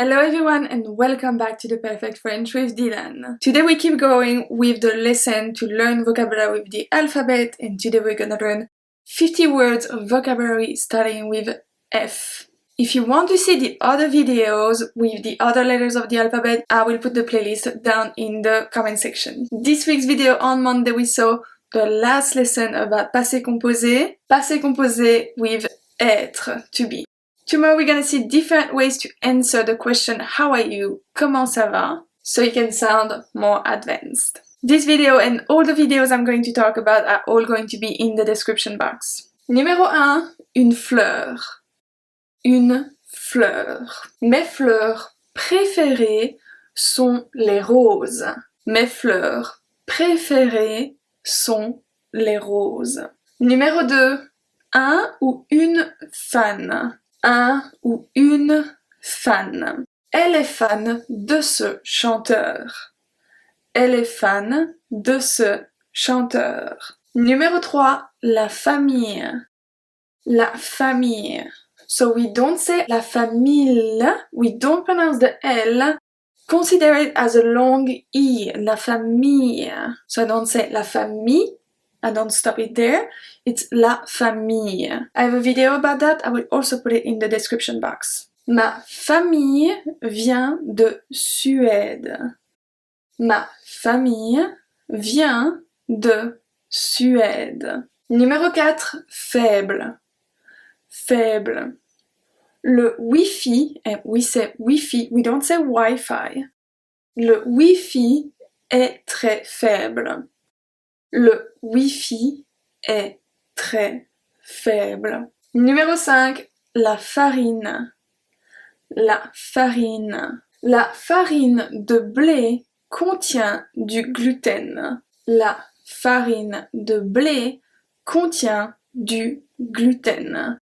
Hello everyone and welcome back to The Perfect French with Dylan. Today we keep going with the lesson to learn vocabulary with the alphabet, and today we're gonna learn 50 words of vocabulary starting with F. If you want to see the other videos with the other letters of the alphabet, I will put the playlist down in the comment section. This week's video on Monday we saw the last lesson about passé composé with être, to be. Tomorrow we're gonna see different ways to answer the question how are you, comment ça va, so you can sound more advanced. This video and all the videos I'm going to talk about are all going to be in the description box. Numéro 1, une fleur. Une fleur. Mes fleurs préférées sont les roses. Mes fleurs préférées sont les roses. Numéro 2, un ou une fan. Un ou une fan. Elle est fan de ce chanteur. Elle est fan de ce chanteur. Numéro 3, la famille. La famille. So we don't say la famille, we don't pronounce the L. Consider it as a long E, la famille. So I don't say la famille, I don't stop it there, it's la famille. I have a video about that, I will also put it in the description box. Ma famille vient de Suède. Ma famille vient de Suède. Numéro 4, faible. Faible. Le Wi-Fi, and we say Wi-Fi, we don't say Wi-Fi. Le Wi-Fi est très faible. Le Wi-Fi est très faible. Numéro 5, la farine. La farine. La farine de blé contient du gluten. La farine de blé contient du gluten.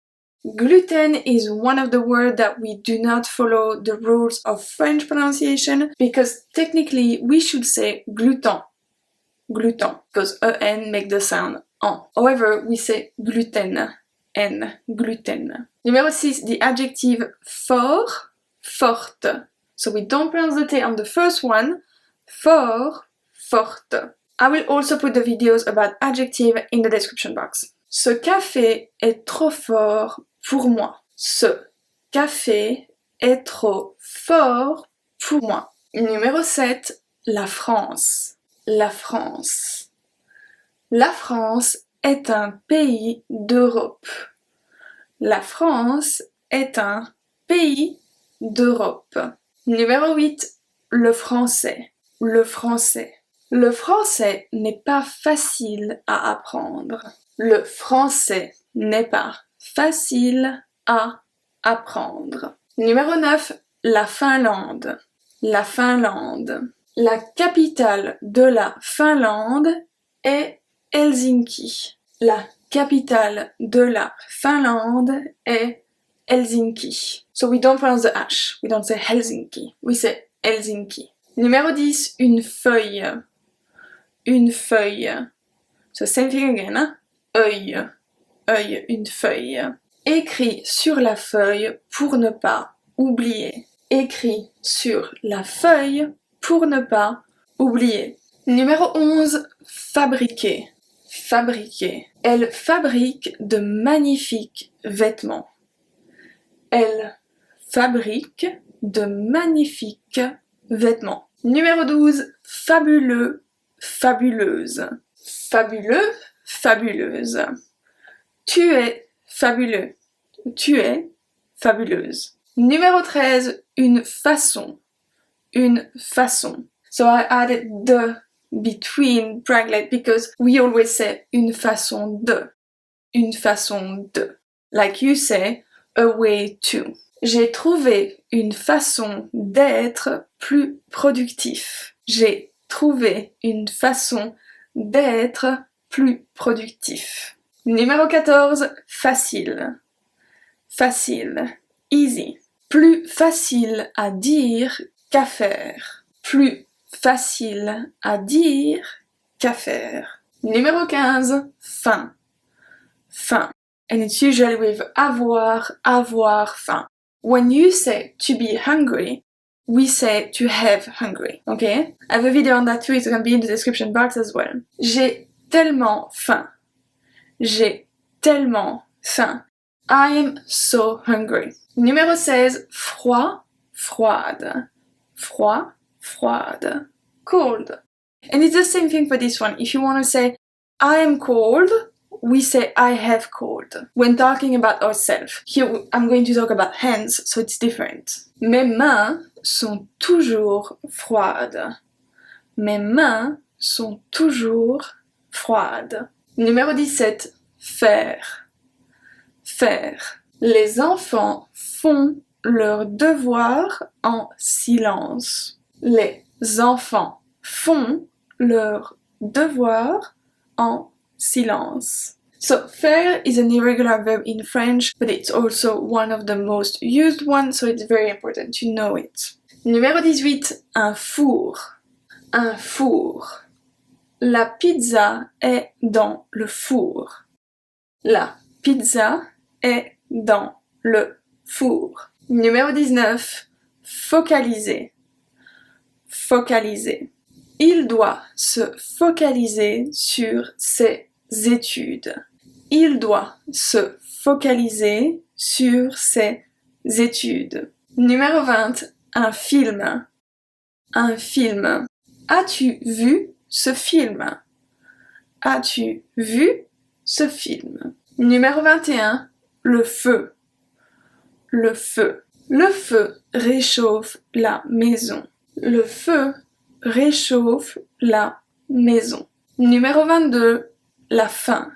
Gluten is one of the words that we do not follow the rules of French pronunciation because technically we should say gluten. Gluten, because EN make the sound en. However, we say gluten, N, gluten. Numéro 6, the adjective fort, forte. So we don't pronounce the T on the first one. Fort, forte. I will also put the videos about adjective in the description box. Ce café est trop fort pour moi. Ce café est trop fort pour moi. Numéro 7, la France. La France. La France est un pays d'Europe. La France est un pays d'Europe. Numéro 8, le français. Le français. Le français n'est pas facile à apprendre. Le français n'est pas facile à apprendre. Numéro 9, la Finlande. La Finlande. La capitale de la Finlande est Helsinki. La capitale de la Finlande est Helsinki. So we don't pronounce the H. We don't say Helsinki. We say Helsinki. Numéro 10, une feuille. Une feuille. So same thing again, hein? Œil. Œil, une feuille. Écris sur la feuille pour ne pas oublier. Écris sur la feuille pour ne pas oublier. Numéro 11, fabriquer. Fabriquer. Elle fabrique de magnifiques vêtements. Elle fabrique de magnifiques vêtements. Numéro 12, fabuleux, fabuleuse. Fabuleux, fabuleuse. Tu es fabuleux. Tu es fabuleuse. Numéro 13, une façon. Une façon. So I added the between bracket because we always say une façon de. Une façon de. Like you say, a way to. J'ai trouvé une façon d'être plus productif. J'ai trouvé une façon d'être plus productif. Numéro 14, facile. Facile. Easy. Plus facile à dire qu'à faire. Plus facile à dire qu'à faire. Numéro 15, faim. Faim. And it's usually with avoir faim. When you say to be hungry, we say to have hungry, okay? I have a video on that too, it's gonna be in the description box as well. J'ai tellement faim. J'ai tellement faim. I am so hungry. Numéro 16, froid, froide. Froid, froide. Cold. And it's the same thing for this one. If you want to say I am cold, we say I have cold. When talking about ourselves. Here I'm going to talk about hands, so it's different. Mes mains sont toujours froides. Mes mains sont toujours froides. Numéro 17, faire. Faire. Les enfants font leurs devoirs en silence. Les enfants font leurs devoirs en silence. So, faire is an irregular verb in French, but it's also one of the most used ones, so it's very important to know it. Numéro 18, un four. Un four. La pizza est dans le four. La pizza est dans le four. Numéro 19, focaliser. Focaliser. Il doit se focaliser sur ses études. Il doit se focaliser sur ses études. Numéro 20, un film. Un film. As-tu vu ce film? As-tu vu ce film? Numéro 21, le feu. Le feu. Le feu réchauffe la maison. Le feu réchauffe la maison. Numéro 22, la faim.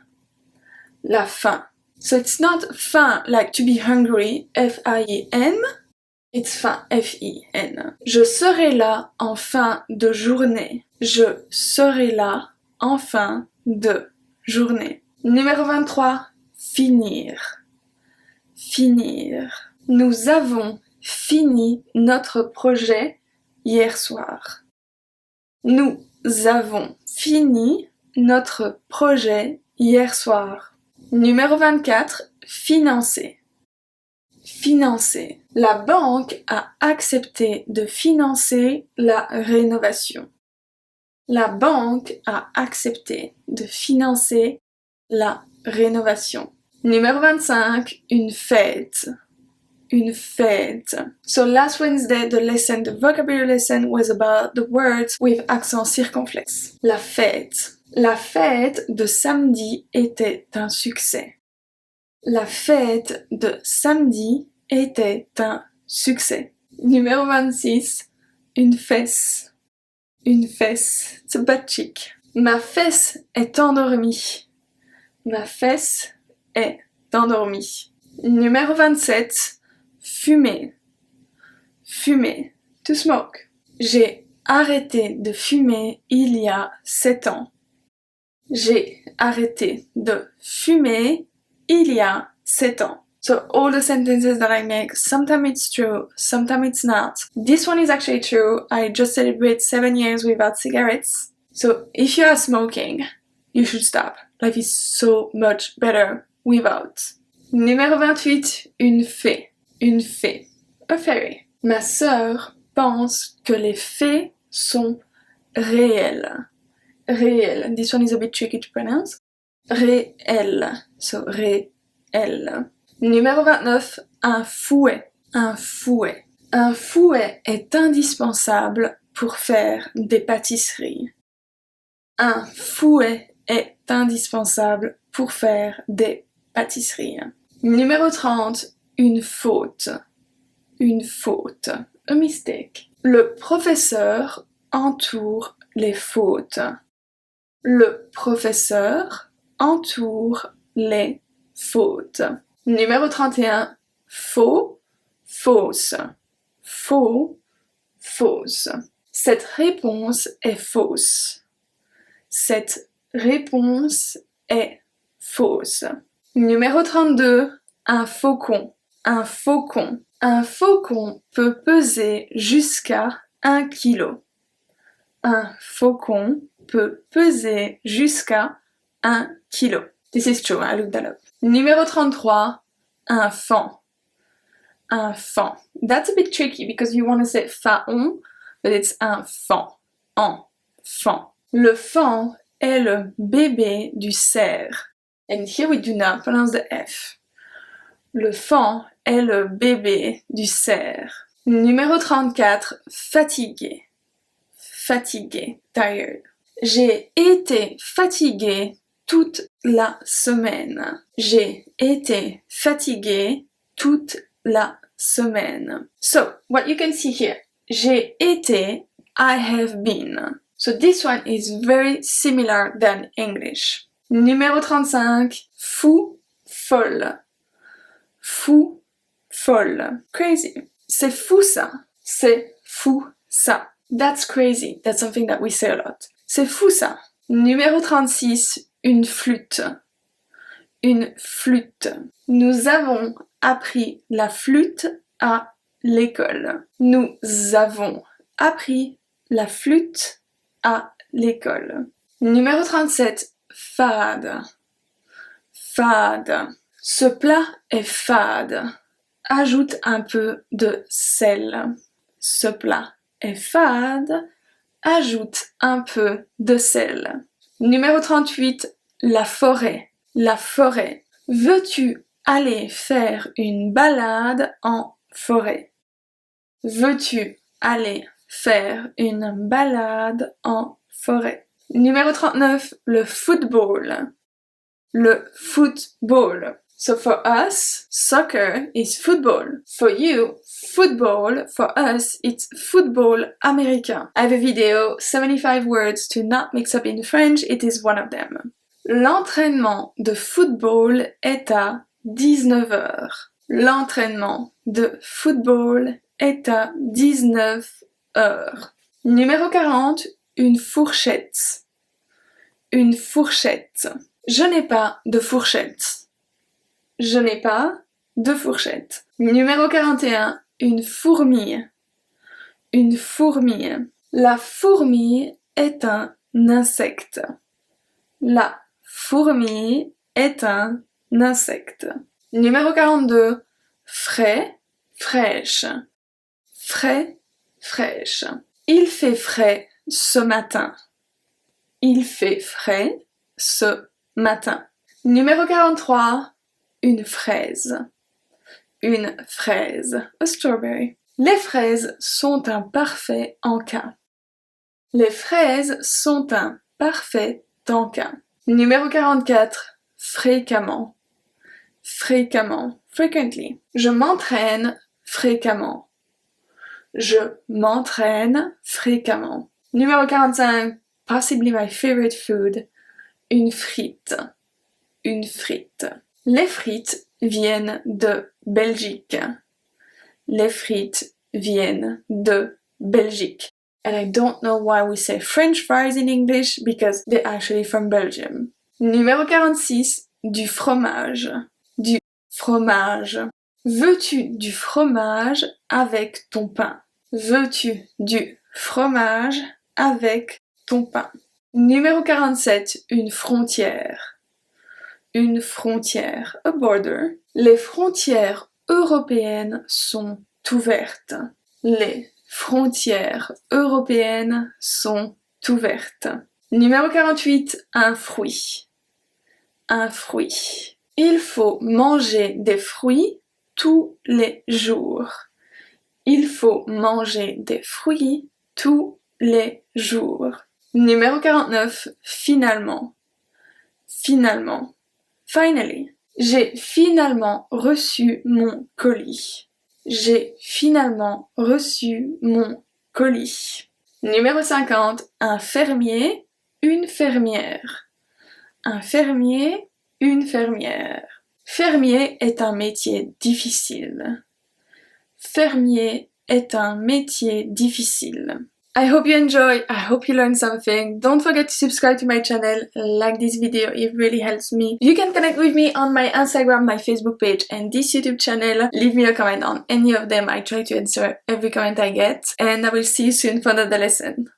La faim. So it's not faim like to be hungry, F-I-E-N, it's faim, F-I-N. Je serai là en fin de journée. Je serai là en fin de journée. Numéro 23, finir. Finir. Nous avons fini notre projet hier soir. Nous avons fini notre projet hier soir. Numéro 24, financer. Financer. La banque a accepté de financer la rénovation. La banque a accepté de financer la rénovation. Numéro 25, une fête. Une fête. So last Wednesday, the vocabulary lesson was about the words with accent circonflexe. La fête. La fête de samedi était un succès. La fête de samedi était un succès. Numéro 26, une fesse. Une fesse. It's a butt cheek. Ma fesse est endormie. Ma fesse est endormie. Numéro 27, fumer. Fumer. To smoke. J'ai arrêté de fumer il y a 7 ans. J'ai arrêté de fumer il y a 7 ans. So all the sentences that I make, sometimes it's true, sometimes it's not. This one is actually true. I just celebrated 7 years without cigarettes. So if you are smoking, you should stop. Life is so much better without. Numéro 28, une fée. Une fée. A fairy. Ma sœur pense que les fées sont réelles. Réelles. This one is a bit tricky to pronounce. Réelles. So, réelles. Numéro 29, un fouet. Un fouet. Un fouet est indispensable pour faire des pâtisseries. Un fouet est indispensable pour faire des pâtisseries. Numéro 30, une faute. Une faute. A mistake. Le professeur entoure les fautes. Le professeur entoure les fautes. Numéro 31, faux, fausse. Faux, fausse. Cette réponse est fausse. Cette réponse est fausse. Numéro 32, un faucon. Un faucon. Un faucon peut peser jusqu'à 1 kilo. Un faucon peut peser jusqu'à 1 kilo. This is true, I looked that up. Numéro 33, un fan. enfant. That's a bit tricky because you want to say faon, but it's enfant. Enfant. Le faon est le bébé du cerf. And here we do not pronounce the F. Le faon est le bébé du cerf. Numéro 34, fatigué. Fatigué, tired. J'ai été fatigué toute la semaine. J'ai été fatigué toute la semaine. So, what you can see here, j'ai été, I have been. So this one is very similar than English. Numéro 35, fou, folle. Fou, folle. Crazy. C'est fou ça. C'est fou ça. That's crazy. That's something that we say a lot. C'est fou ça. Numéro 36, une flûte. Une flûte. Nous avons appris la flûte à l'école. Nous avons appris la flûte à l'école. Numéro 37, fade. Fade. Ce plat est fade. Ajoute un peu de sel. Ce plat est fade. Ajoute un peu de sel. Numéro 38, la forêt. La forêt. Veux-tu aller faire une balade en forêt? Veux-tu aller faire une balade en forêt? Numéro 39, le football. Le football. So for us, soccer is football. For you, football, for us, it's football américain. I have a video, 75 words to not mix up in French, it is one of them. L'entraînement de football est à 19h. L'entraînement de football est à 19h. Numéro 40, une fourchette. Une fourchette. Je n'ai pas de fourchette. Je n'ai pas de fourchette. Numéro 41, une fourmille. Une fourmille. La fourmille est un insecte. La fourmille est un insecte. Numéro 42, frais, fraîche. Frais, fraîche. Il fait frais ce matin. Il fait frais ce matin. Numéro 43, une fraise. Une fraise. A strawberry. Les fraises sont un parfait encas. Les fraises sont un parfait encas. Numéro 44, fréquemment. Fréquemment. Frequently. Je m'entraîne fréquemment. Je m'entraîne fréquemment. Numéro 45, possibly my favorite food, une frite. Une frite. Les frites viennent de Belgique. Les frites viennent de Belgique. And I don't know why we say French fries in English because they're actually from Belgium. Numéro 46, du fromage. Du fromage. Veux-tu du fromage avec ton pain? Veux-tu du fromage avec ton pain? Numéro 47, une frontière. Une frontière, a border. Les frontières européennes sont ouvertes. Les frontières européennes sont ouvertes. Numéro 48, un fruit. Un fruit. Il faut manger des fruits tous les jours. Il faut manger des fruits tous les jours. Numéro 49, finalement. Finalement. Finally. J'ai finalement reçu mon colis. J'ai finalement reçu mon colis. Numéro 50, un fermier, une fermière. Un fermier, une fermière. Fermier est un métier difficile. Fermier est un métier difficile. I hope you enjoy, I hope you learned something. Don't forget to subscribe to my channel, like this video, it really helps me. You can connect with me on my Instagram, my Facebook page and this YouTube channel. Leave me a comment on any of them, I try to answer every comment I get. And I will see you soon for another lesson.